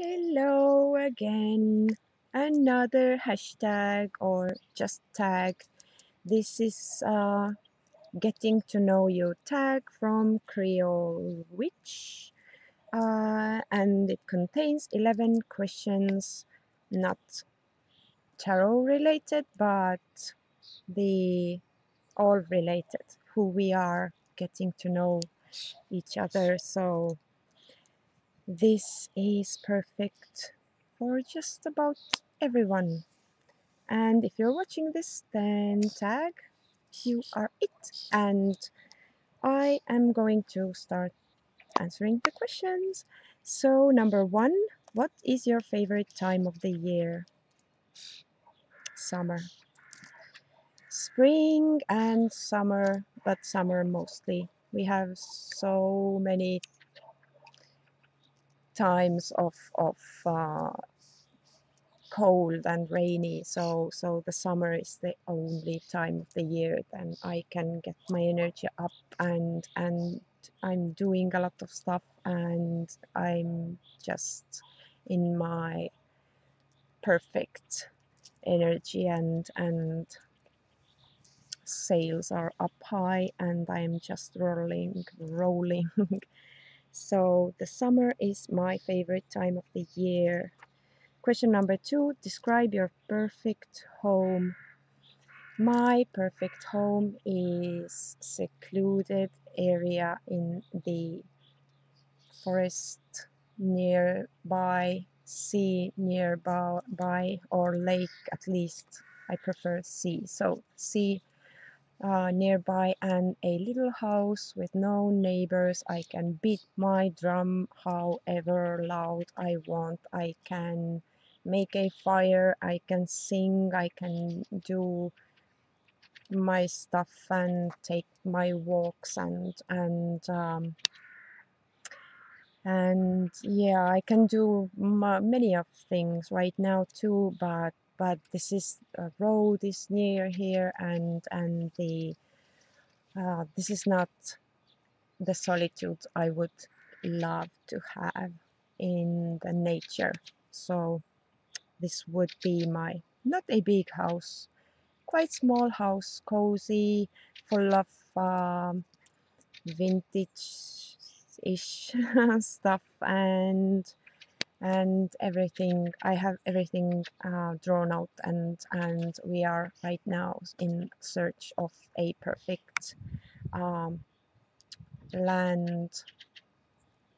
Hello again. Another hashtag or just tag. This is getting to know you tag from Creole Witch. And it contains 11 questions, not tarot related, but the all related, who we are, getting to know each other. So this is perfect for just about everyone. And if you're watching this, then tag, you are it. And I am going to start answering the questions. So, number one, what is your favorite time of the year? Summer. Spring and summer, but summer mostly. We have so many times of cold and rainy, so the summer is the only time of the year then I can get my energy up, and I'm doing a lot of stuff, and I'm just in my perfect energy, and sales are up high, and I'm just rolling. So the summer is my favorite time of the year. Question number two, describe your perfect home. My perfect home is secluded area in the forest nearby, sea nearby, or lake at least. I prefer sea. So sea nearby, and a little house with no neighbors. I can beat my drum however loud I want. I can make a fire. I can sing. I can do my stuff and take my walks, and yeah, I can do many of things right now too, but this is a road is near here, and the this is not the solitude I would love to have in the nature. So this would be my, not a big house, quite small house, cozy, full of vintage-ish stuff, and everything. I have everything drawn out, and we are right now in search of a perfect um, land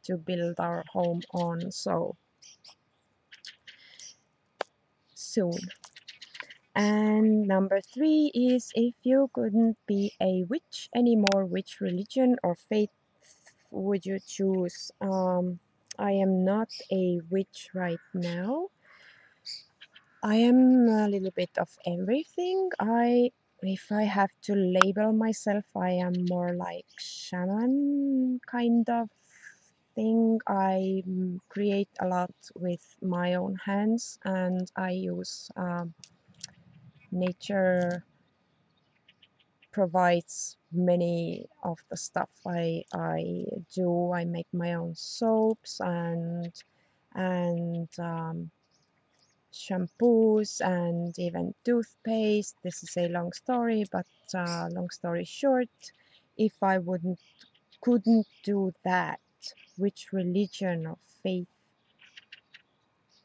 to build our home on, so soon. And number three is, if you couldn't be a witch anymore, which religion or faith would you choose? I am not a witch right now. I am a little bit of everything. If I have to label myself, I am more like shaman kind of thing. I create a lot with my own hands, and I use nature provides many of the stuff I do. I make my own soaps and shampoos and even toothpaste. This is a long story, but long story short, if I couldn't do that, which religion or faith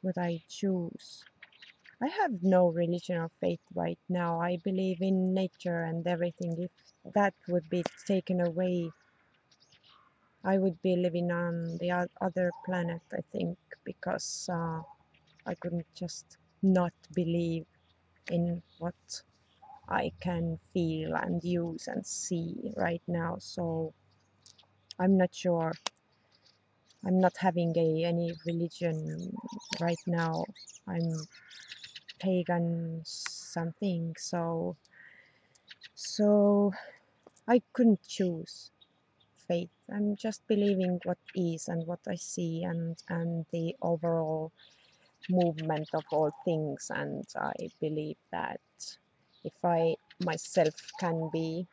would I choose? I have no religion or faith right now. I believe in nature and everything. If that would be taken away, I would be living on the other planet, I think, because I couldn't just not believe in what I can feel and use and see right now. So I'm not sure. I'm not having any religion right now. I'm pagan something. So I couldn't choose faith. I'm just believing what is and what I see, and the overall movement of all things. And I believe that if I myself can be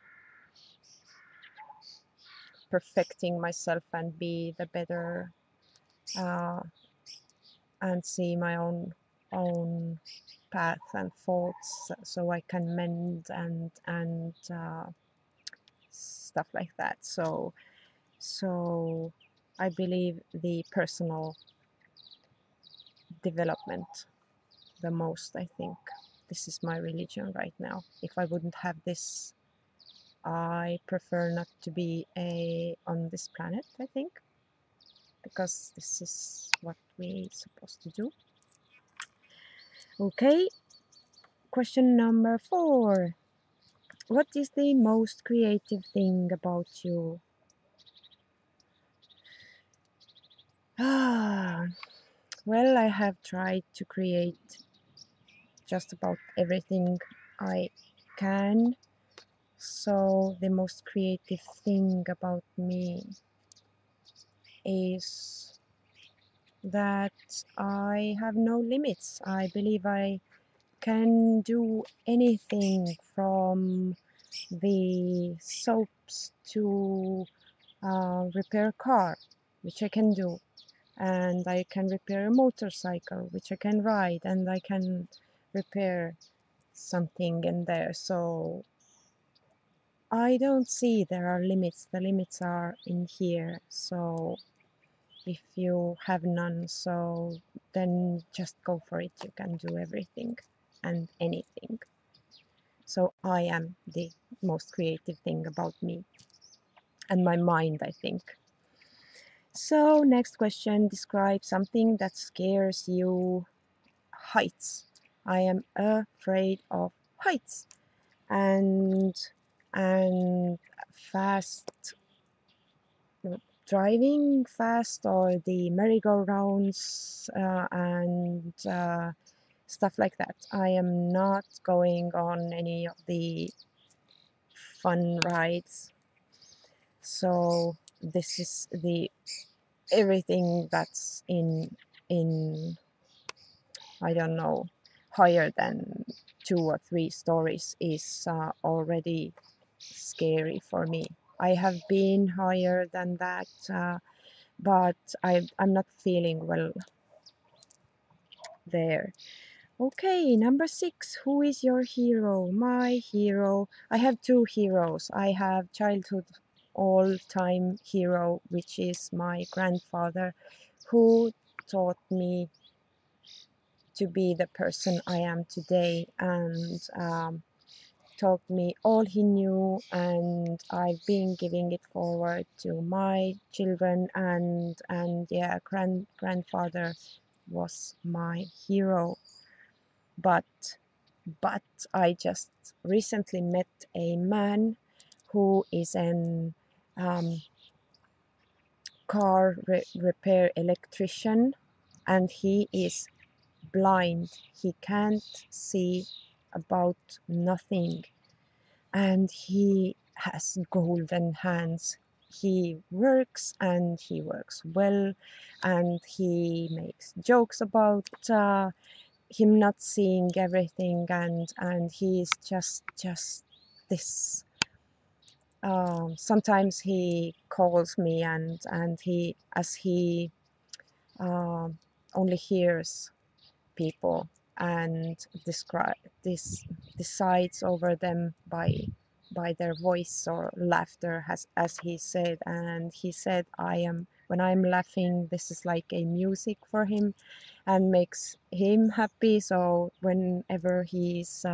perfecting myself and be the better uh, and see my own path and faults, so I can mend and stuff like that. So I believe the personal development the most. I think this is my religion right now. If I wouldn't have this, I prefer not to be on this planet, I think, because this is what we're supposed to do. Okay, question number 4. What is the most creative thing about you? Ah, well, I have tried to create just about everything I can. So the most creative thing about me is that I have no limits. I believe I can do anything from the soaps to repair a car, which I can do, and I can repair a motorcycle, which I can ride, and I can repair something in there. So I don't see there are limits. The limits are in here. So if you have none, so then just go for it. You can do everything and anything. So I am the most creative thing about me and my mind, I think. So next question, describe something that scares you. Heights. I am afraid of heights and and fast driving fast, or the merry-go-rounds and stuff like that. I am not going on any of the fun rides. So this is the everything that's in I don't know, higher than 2 or 3 stories is already scary for me. I have been higher than that, but I'm not feeling well there. Okay, number 6. Who is your hero? My hero. I have 2 heroes. I have childhood all-time hero, which is my grandfather, who taught me to be the person I am today, and taught me all he knew, and I've been giving it forward to my children, and yeah, grandfather was my hero. But I just recently met a man who is an um, car repair electrician, and he is blind. He can't see about nothing, and he has golden hands. He works, and he works well, and he makes jokes about him not seeing everything, and he's just this. Sometimes he calls me, and he, as he um, only hears people and describe this decides over them by their voice or laughter, as he said. And he said, I am when I'm laughing, this is like a music for him and makes him happy. So whenever he's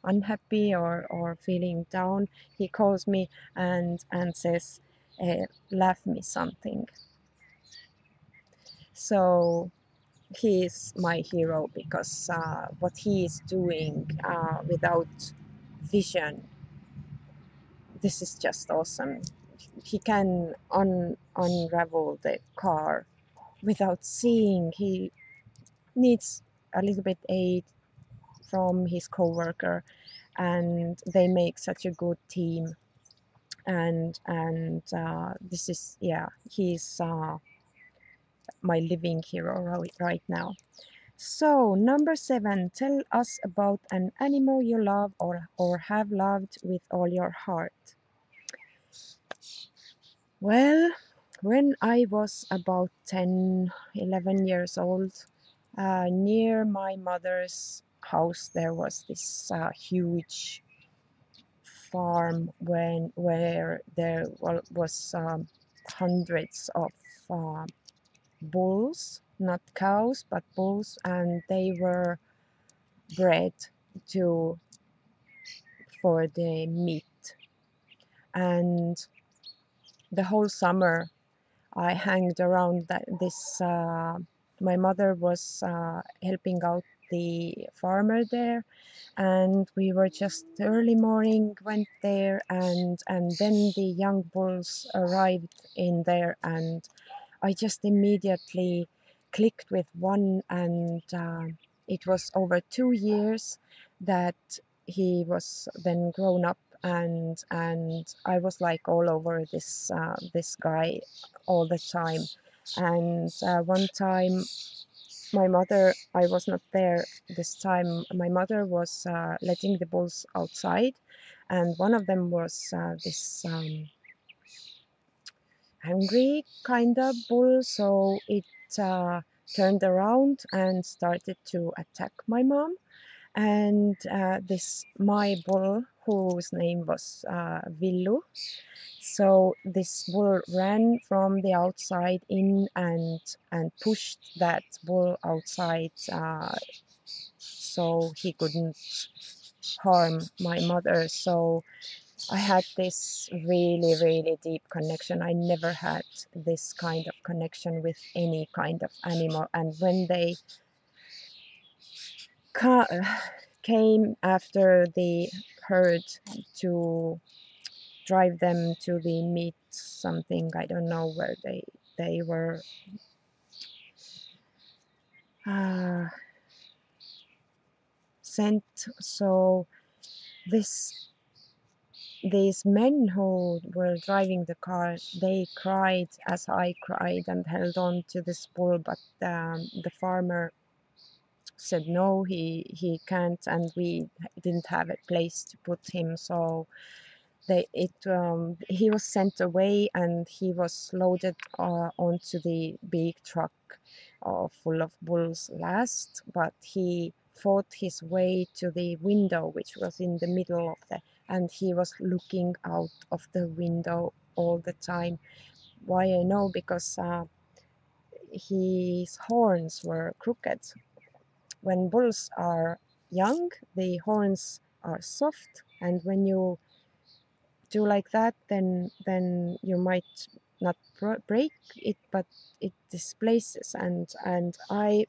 unhappy or feeling down, he calls me and says, laugh me something. So he is my hero because what he is doing without vision, this is just awesome. He can unravel the car without seeing. He needs a little bit aid from his coworker, and they make such a good team. And this is, yeah, he's my living hero right now. So, number 7, tell us about an animal you love or have loved with all your heart. Well, when I was about 10, 11 years old, Near my mother's house, there was this huge farm where there was hundreds of uh, bulls, not cows, but bulls, and they were bred to for the meat. And the whole summer, I hanged around this. My mother was helping out the farmer there, and we were just early morning went there, and then the young bulls arrived in there, and I just immediately clicked with one, and it was over 2 years that he was then grown up, and I was like all over this guy all the time. And one time, my mother, I was not there this time. My mother was letting the bulls outside, and one of them was this. Hungry kind of bull, so it turned around and started to attack my mom. And this my bull, whose name was Villu, so this bull ran from the outside in and pushed that bull outside, so he couldn't harm my mother. So I had this really, really deep connection. I never had this kind of connection with any kind of animal. And when they ca- came after the herd to drive them to the meat something, I don't know where they were uh, sent. So this these men who were driving the car, they cried as I cried and held on to this bull, but the farmer said no, he can't, and we didn't have a place to put him. So he was sent away, and he was loaded onto the big truck full of bulls last, but he fought his way to the window, which was in the middle of the, and he was looking out of the window all the time. Why I know? Because his horns were crooked. When bulls are young, the horns are soft, and when you do like that, then you might not break it, but it displaces. And I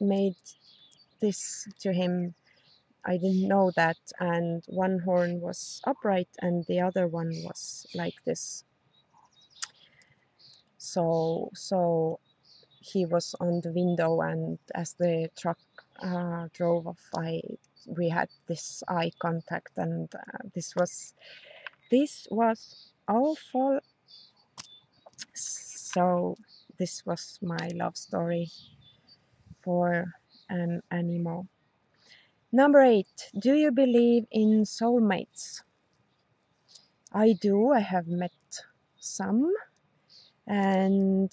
made this to him. I didn't know that, and one horn was upright and the other one was like this. So he was on the window, and as the truck drove off, I we had this eye contact, and this was awful. So this was my love story for an animal. Number 8. Do you believe in soulmates? I do. I have met some, and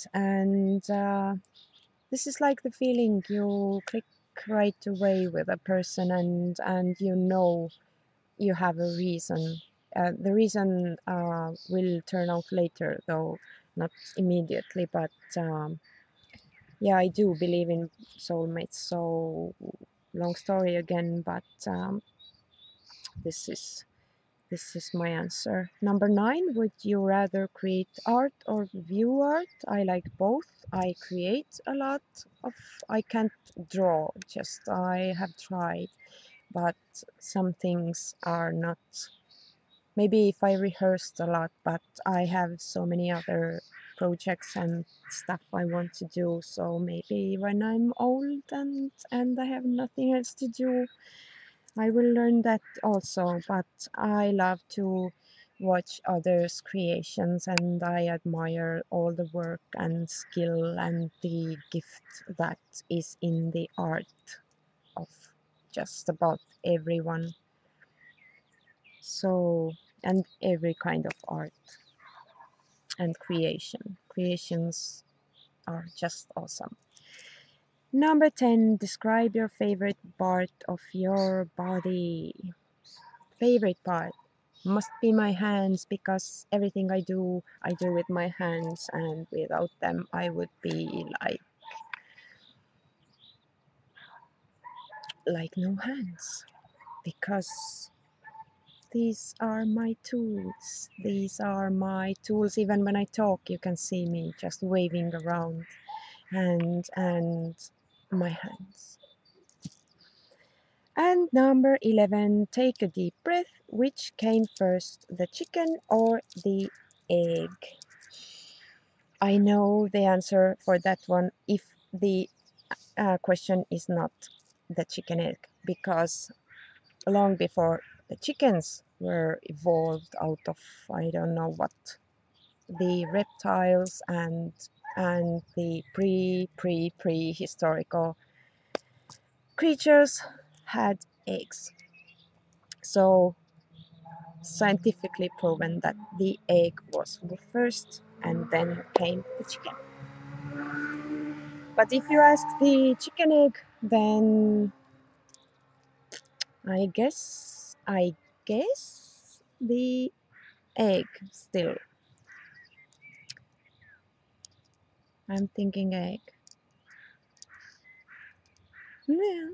this is like the feeling you click right away with a person, and you know you have a reason. The reason will turn out later, though not immediately. But yeah, I do believe in soulmates. So long story again, but this is this is my answer. Number 9, would you rather create art or view art? I like both. I create a lot of, I can't draw, just I have tried, but some things are not, maybe if I rehearsed a lot, but I have so many other projects and stuff I want to do. So maybe when I'm old and I have nothing else to do, I will learn that also. But I love to watch others' creations, and I admire all the work and skill and the gift that is in the art of just about everyone. So, and every kind of art and creation. Creations are just awesome. Number 10, describe your favorite part of your body. Favorite part must be my hands because everything I do with my hands, and without them, I would be like no hands because these are my tools. These are my tools. Even when I talk, you can see me just waving around and my hands. And number 11, take a deep breath. Which came first, the chicken or the egg? I know the answer for that one if the question is not the chicken egg, because long before the chickens were evolved out of I don't know what, the reptiles and the prehistorical creatures had eggs. So scientifically proven that the egg was the first and then came the chicken. But if you ask the chicken egg, then I guess the egg still. I'm thinking egg. Yeah.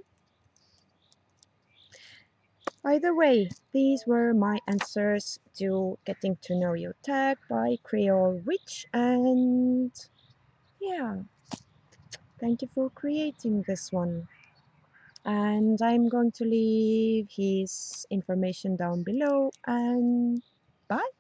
Either way, these were my answers to Getting to Know You Tag by Creole Witch, and yeah, thank you for creating this one. And I'm going to leave his information down below, and bye.